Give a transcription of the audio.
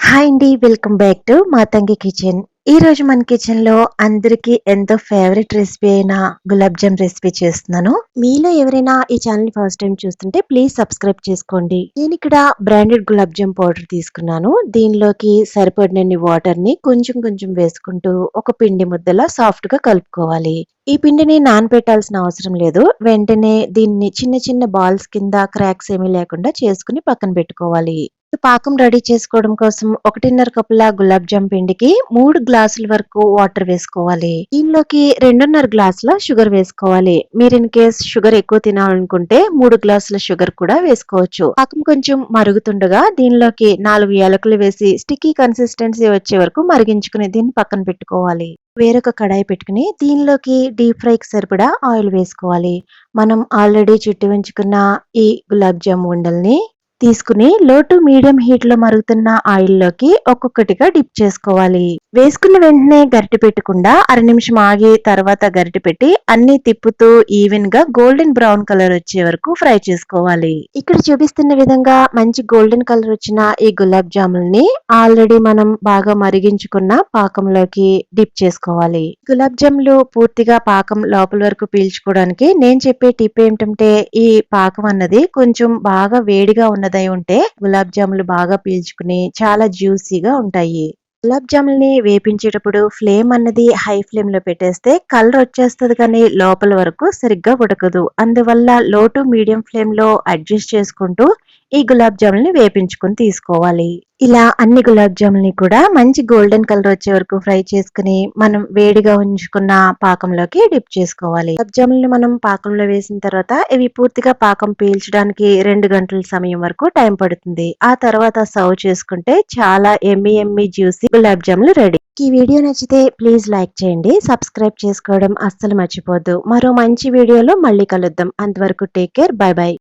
Hi అండి. Welcome back to Matangi kitchen. ఈరోజు మన కిచెన్‌లో అందరికీ ఎంతో ఫేవరెట్ రెసిపీ అయిన గులాబ్ జామ్ రెసిపీ చేస్తున్నాను. మీలో ఎవరైనా ఈ ఛానెల్‌ని ఫస్ట్ టైమ్ చూస్తుంటే ప్లీజ్ సబ్స్క్రైబ్ చేసుకోండి. నేనిక్కడ బ్రాండెడ్ గులాబ్ జామ్ పౌడర్ తీసుకున్నాను. దీనిలోకి సరిపడినన్ని వాటర్‌ని కొంచెం కొంచెం వేసుకుంటూ ఒక పిండి ముద్దలా సాఫ్ట్‌గా కలుపుకోవాలి. ఈ పిండిని నానబెట్టాల్సిన అవసరం లేదు. వెంటనే దీన్ని చిన్న చిన్న బాల్స్ కింద క్రాక్స్ ఏమీ లేకుండా చేసుకొని పక్కన పెట్టుకోవాలి. పాకం రెడీ చేసుకోవడం కోసం 1:30 కప్పుల గులాబ్ జామ్ పిండికి 3 గ్లాసుల వరకు వాటర్ వేసుకోవాలి. దీనిలోకి 2:30 గ్లాసుల షుగర్ వేసుకోవాలి. మీరు ఇన్ కేస్ షుగర్ ఎక్కువ తినాలనుకుంటే 3 గ్లాసుల షుగర్ కూడా వేసుకోవచ్చు. పాకం కొంచెం మరుగుతుండగా దీనిలోకి 4 యాలకులు వేసి స్టిక్కీ కన్సిస్టెన్సీ వచ్చే వరకు మరిగించుకుని దీన్ని పక్కన పెట్టుకోవాలి. వేరొక కడాయి పెట్టుకుని దీనిలోకి డీప్ ఫ్రైకి సరిపడా ఆయిల్ వేసుకోవాలి. మనం ఆల్రెడీ చుట్టి ఉంచుకున్న ఈ గులాబ్ జామ్ ఉండల్ని తీసుకుని లో టు మీడియం హీట్ లో మరుగుతున్న ఆయిల్ లోకి ఒక్కొక్కటిగా డిప్ చేసుకోవాలి. వేసుకున్న వెంటనే గరిటె పెట్టకుండా అర నిమిషం ఆగి తర్వాత గరిటె పెట్టి అన్ని తిప్పుతూ ఈవెన్ గా గోల్డెన్ బ్రౌన్ కలర్ వచ్చే వరకు ఫ్రై చేసుకోవాలి. ఇక్కడ చూపిస్తున్న విధంగా మంచి గోల్డెన్ కలర్ వచ్చిన ఈ గులాబ్ జాముల్ని ఆల్రెడీ మనం బాగా మరిగించుకున్న పాకంలోకి డిప్ చేసుకోవాలి. గులాబ్ జాములు పూర్తిగా పాకం లోపల వరకు పీల్చుకోవడానికి నేను చెప్పే టిప్ ఏంటంటే ఈ పాకం అన్నది కొంచెం బాగా వేడిగా ఉన్నదై ఉంటే గులాబ్ జాములు బాగా పీల్చుకుని చాలా జ్యూసీగా ఉంటాయి. గులాబ్ జాములని వేపించేటప్పుడు ఫ్లేమ్ అన్నది హై ఫ్లేమ్ లో పెట్టేస్తే కలర్ వచ్చేస్తుంది కానీ లోపల వరకు సరిగ్గా ఉడకదు. అందువల్ల లో టు మీడియం ఫ్లేమ్ లో అడ్జస్ట్ చేసుకుంటూ ఈ గులాబ్ జాములని వేపించుకొని తీసుకోవాలి. ఇలా అన్ని గులాబ్ జాములని కూడా మంచి గోల్డెన్ కలర్ వచ్చే వరకు ఫ్రై చేసుకుని మనం వేడిగా ఉంచుకున్న పాకంలోకి డిప్ చేసుకోవాలి. గులాబ్ జాములని మనం పాకంలో వేసిన తర్వాత ఇవి పూర్తిగా పాకం పీల్చడానికి 2 గంటల సమయం వరకు టైం పడుతుంది. ఆ తర్వాత సర్వ్ చేసుకుంటే చాలా ఎమ్మి ఎమ్మి జ్యూసీ గులాబ్ జాములు రెడీ. ఈ వీడియో నచ్చితే ప్లీజ్ లైక్ చేయండి. సబ్స్క్రైబ్ చేసుకోవడం అస్సలు మర్చిపోద్దు. మరో మంచి వీడియోలో మళ్ళీ కలుద్దాం. అంతవరకు టేక్ కేర్. By by.